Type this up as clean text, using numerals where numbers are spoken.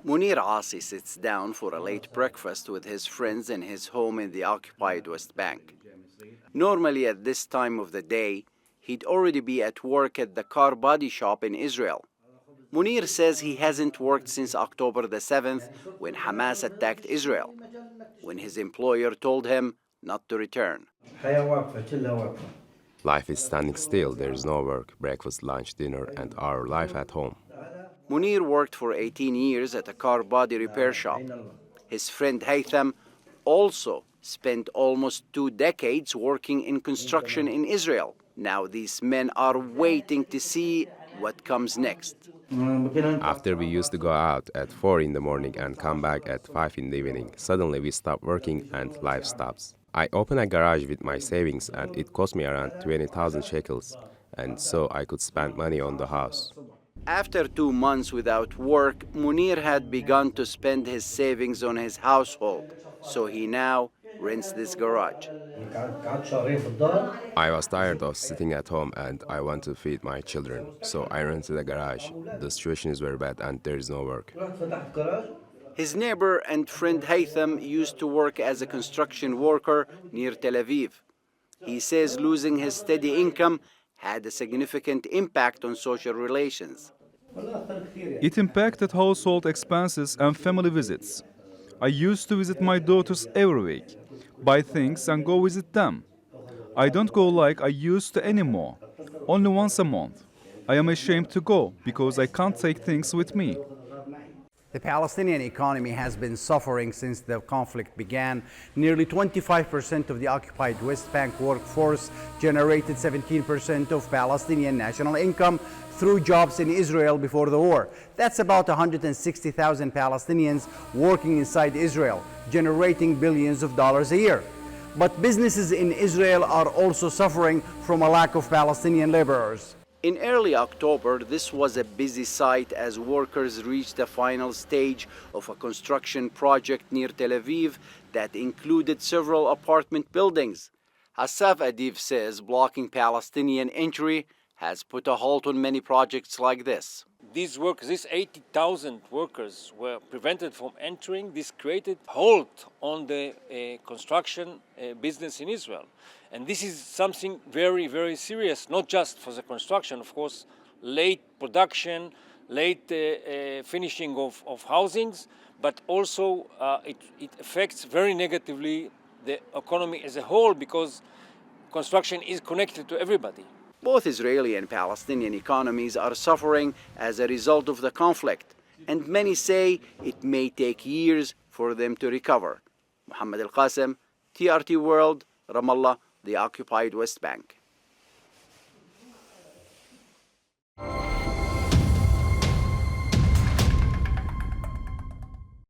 Munir Asi sits down for a late breakfast with his friends in his home in the occupied West Bank. Normally at this time of the day, he'd already be at work at the car body shop in Israel. Munir says he hasn't worked since October the 7th when Hamas attacked Israel, when his employer told him not to return. Life is standing still. There is no work, breakfast, lunch, dinner, and our life at home. Munir worked for 18 years at a car body repair shop. His friend Haytham also spent almost 2 decades working in construction in Israel. Now these men are waiting to see what comes next. After we used to go out at 4 in the morning and come back at 5 in the evening, suddenly we stop working and life stops. I opened a garage with my savings and it cost me around 20,000 shekels, and so I could spend money on the house. After 2 months without work, Munir had begun to spend his savings on his household, so he now rents this garage. I was tired of sitting at home and I want to feed my children, so I rented a garage. The situation is very bad and there is no work. His neighbor and friend Haytham used to work as a construction worker near Tel Aviv. He says losing his steady income had a significant impact on social relations. It impacted household expenses and family visits. I used to visit my daughters every week, buy things and go visit them. I don't go like I used to anymore, only once a month. I am ashamed to go because I can't take things with me. The Palestinian economy has been suffering since the conflict began. Nearly 25% of the occupied West Bank workforce generated 17% of Palestinian national income through jobs in Israel before the war. That's about 160,000 Palestinians working inside Israel, generating billions of dollars a year. But businesses in Israel are also suffering from a lack of Palestinian laborers. In early October, this was a busy sight as workers reached the final stage of a construction project near Tel Aviv that included several apartment buildings. Asaf Adiv says blocking Palestinian entry has put a halt on many projects like this. These 80,000 workers were prevented from entering. This created halt on the construction business in Israel. And this is something very, very serious, not just for the construction, of course, late production, late finishing of housings, but also it affects very negatively the economy as a whole because construction is connected to everybody. Both Israeli and Palestinian economies are suffering as a result of the conflict, and many say it may take years for them to recover. Mohammad Al-Kassim, TRT World, Ramallah, the occupied West Bank.